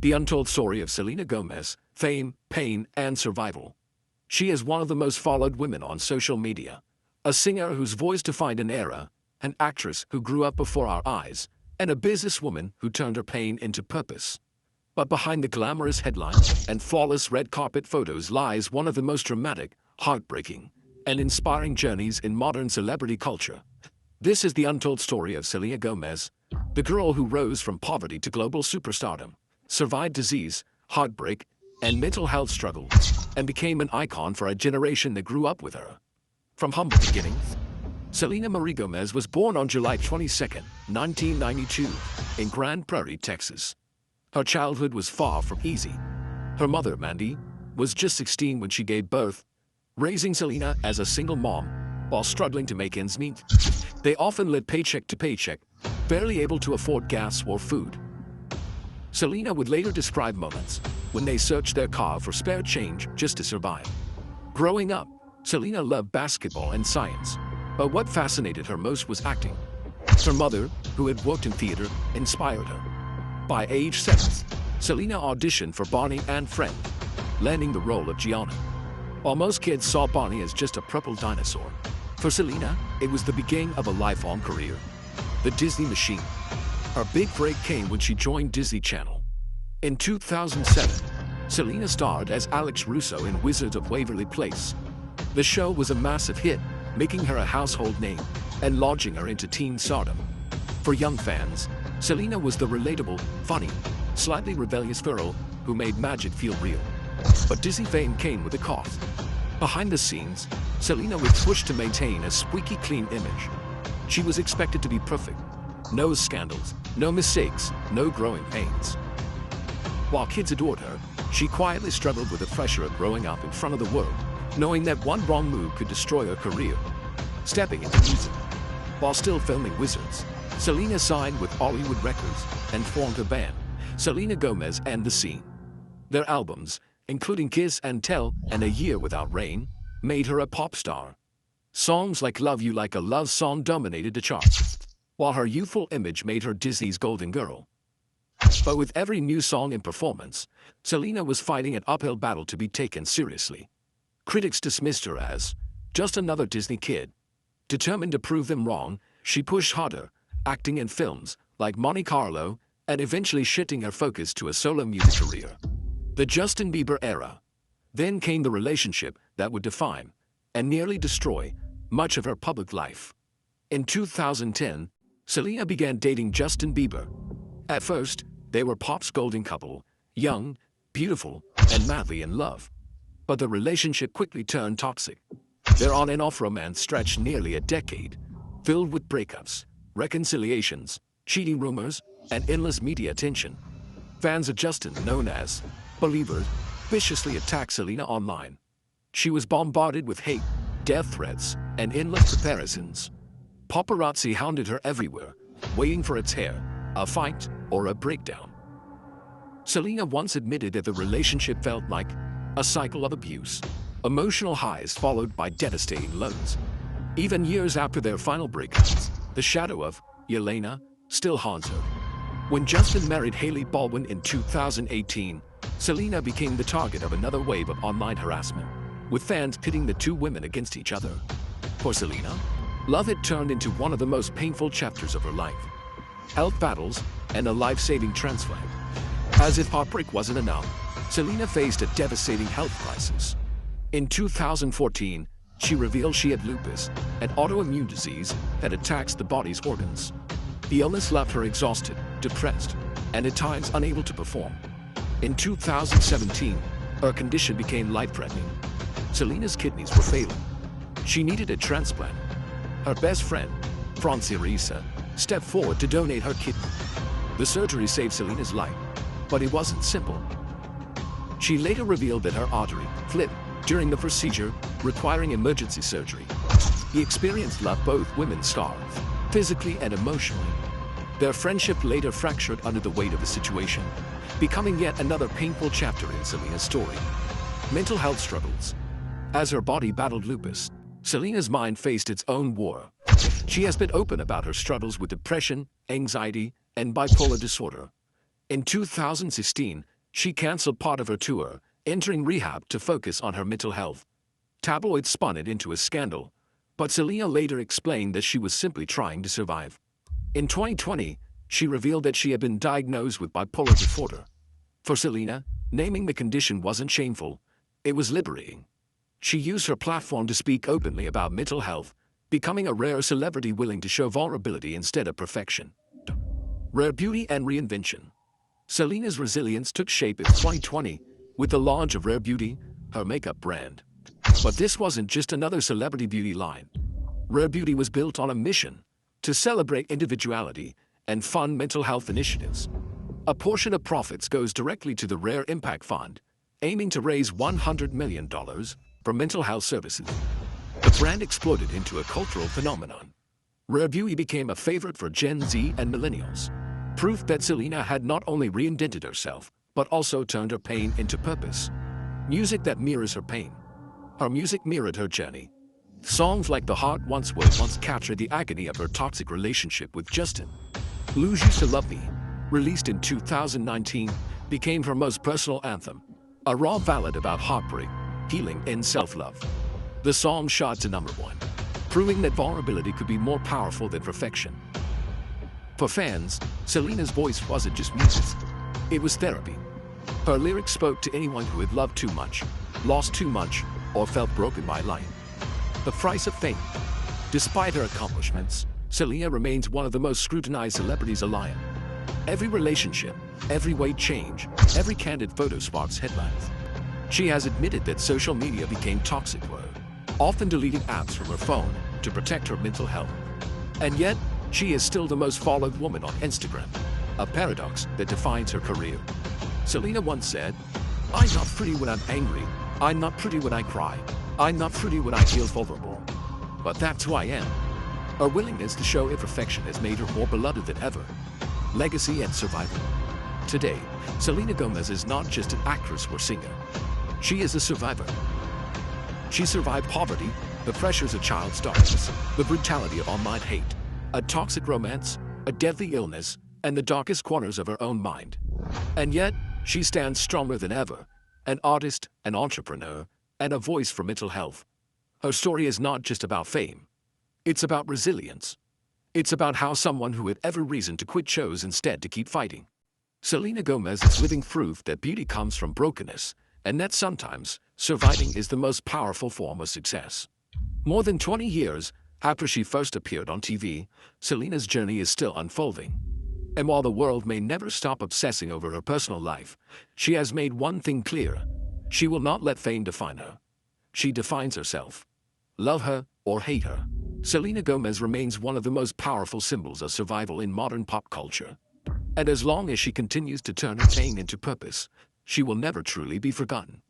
The untold story of Selena Gomez, fame, pain, and survival. She is one of the most followed women on social media. A singer whose voice defined an era, an actress who grew up before our eyes, and a businesswoman who turned her pain into purpose. But behind the glamorous headlines and flawless red carpet photos lies one of the most dramatic, heartbreaking, and inspiring journeys in modern celebrity culture. This is the untold story of Selena Gomez, the girl who rose from poverty to global superstardom, survived disease, heartbreak, and mental health struggles, and became an icon for a generation that grew up with her. From humble beginnings, Selena Marie Gomez was born on July 22, 1992, in Grand Prairie, Texas. Her childhood was far from easy. Her mother, Mandy, was just 16 when she gave birth, raising Selena as a single mom while struggling to make ends meet. They often lived paycheck to paycheck, barely able to afford gas or food. Selena would later describe moments when they searched their car for spare change just to survive. Growing up, Selena loved basketball and science, but what fascinated her most was acting. Her mother, who had worked in theater, inspired her. By age 7, Selena auditioned for Bonnie and Friend, landing the role of Gianna. While most kids saw Bonnie as just a purple dinosaur, for Selena, it was the beginning of a lifelong career. The Disney Machine. Her big break came when she joined Disney Channel. In 2007, Selena starred as Alex Russo in Wizards of Waverly Place. The show was a massive hit, making her a household name and launching her into teen stardom. For young fans, Selena was the relatable, funny, slightly rebellious girl who made magic feel real. But Disney fame came with a cost. Behind the scenes, Selena was pushed to maintain a squeaky clean image. She was expected to be perfect. No scandals, no mistakes, no growing pains. While kids adored her, she quietly struggled with the pressure of growing up in front of the world, knowing that one wrong move could destroy her career. Stepping into music. While still filming Wizards, Selena signed with Hollywood Records and formed a band, Selena Gomez and The Scene. Their albums, including Kiss and Tell and A Year Without Rain, made her a pop star. Songs like Love You Like a Love Song dominated the charts, while her youthful image made her Disney's golden girl. But with every new song and performance, Selena was fighting an uphill battle to be taken seriously. Critics dismissed her as just another Disney kid. Determined to prove them wrong, she pushed harder, acting in films like Monte Carlo, and eventually shifting her focus to a solo music career. The Justin Bieber era. Then came the relationship that would define and nearly destroy much of her public life. In 2010, Selena began dating Justin Bieber. At first, they were pop's golden couple, young, beautiful, and madly in love. But the relationship quickly turned toxic. Their on and off romance stretched nearly a decade, filled with breakups, reconciliations, cheating rumors, and endless media attention. Fans of Justin, known as believers, viciously attacked Selena online. She was bombarded with hate, death threats, and endless comparisons. Paparazzi hounded her everywhere, waiting for a tear, a fight, or a breakdown. Selena once admitted that the relationship felt like a cycle of abuse, emotional highs followed by devastating lows. Even years after their final breakups, the shadow of Selena still haunts her. When Justin married Hailey Baldwin in 2018, Selena became the target of another wave of online harassment, with fans pitting the two women against each other. For Selena, love had turned into one of the most painful chapters of her life. Health battles and a life-saving transplant. As if heartbreak wasn't enough, Selena faced a devastating health crisis. In 2014, she revealed she had lupus, an autoimmune disease that attacks the body's organs. The illness left her exhausted, depressed, and at times unable to perform. In 2017, her condition became life-threatening. Selena's kidneys were failing. She needed a transplant. Her best friend, Francirisa, stepped forward to donate her kidney. The surgery saved Selena's life, but it wasn't simple. She later revealed that her artery flipped during the procedure, requiring emergency surgery. The experience left both women scarred, physically and emotionally. Their friendship later fractured under the weight of the situation, becoming yet another painful chapter in Selena's story. Mental health struggles. As her body battled lupus, Selena's mind faced its own war. She has been open about her struggles with depression, anxiety, and bipolar disorder. In 2016, she cancelled part of her tour, entering rehab to focus on her mental health. Tabloids spun it into a scandal, but Selena later explained that she was simply trying to survive. In 2020, she revealed that she had been diagnosed with bipolar disorder. For Selena, naming the condition wasn't shameful, it was liberating. She used her platform to speak openly about mental health, becoming a rare celebrity willing to show vulnerability instead of perfection. Rare beauty and reinvention. Selena's resilience took shape in 2020 with the launch of Rare Beauty, her makeup brand. But this wasn't just another celebrity beauty line. Rare Beauty was built on a mission to celebrate individuality and fund mental health initiatives. A portion of profits goes directly to the Rare Impact Fund, aiming to raise $100 million for mental health services. The brand exploded into a cultural phenomenon. Rare Beauty became a favorite for Gen Z and millennials, proof that Selena had not only reinvented herself, but also turned her pain into purpose. Music that mirrors her pain. Her music mirrored her journey. Songs like The Heart Once Was once captured the agony of her toxic relationship with Justin. Lose Used to Love Me, released in 2019, became her most personal anthem, a raw ballad about heartbreak, healing, and self-love. The song shot to #1, proving that vulnerability could be more powerful than perfection. For fans, Selena's voice wasn't just music, it was therapy. Her lyrics spoke to anyone who had loved too much, lost too much, or felt broken by life. The price of fame. Despite her accomplishments, Selena remains one of the most scrutinized celebrities alive. Every relationship, every weight change, every candid photo sparks headlines. She has admitted that social media became toxic for her, often deleting apps from her phone to protect her mental health. And yet, she is still the most followed woman on Instagram, a paradox that defines her career. Selena once said, "I'm not pretty when I'm angry. I'm not pretty when I cry. I'm not pretty when I feel vulnerable. But that's who I am." Her willingness to show imperfection has made her more beloved than ever. Legacy and survival. Today, Selena Gomez is not just an actress or singer. She is a survivor. She survived poverty, the pressures of child stars, the brutality of online hate, a toxic romance, a deadly illness, and the darkest corners of her own mind. And yet, she stands stronger than ever, an artist, an entrepreneur, and a voice for mental health. Her story is not just about fame. It's about resilience. It's about how someone who had every reason to quit chose instead to keep fighting. Selena Gomez is living proof that beauty comes from brokenness, and that sometimes surviving is the most powerful form of success. More than 20 years after she first appeared on TV, Selena's journey is still unfolding. And while the world may never stop obsessing over her personal life, she has made one thing clear: she will not let fame define her. She defines herself. Love her or hate her, Selena Gomez remains one of the most powerful symbols of survival in modern pop culture. And as long as she continues to turn her pain into purpose, she will never truly be forgotten.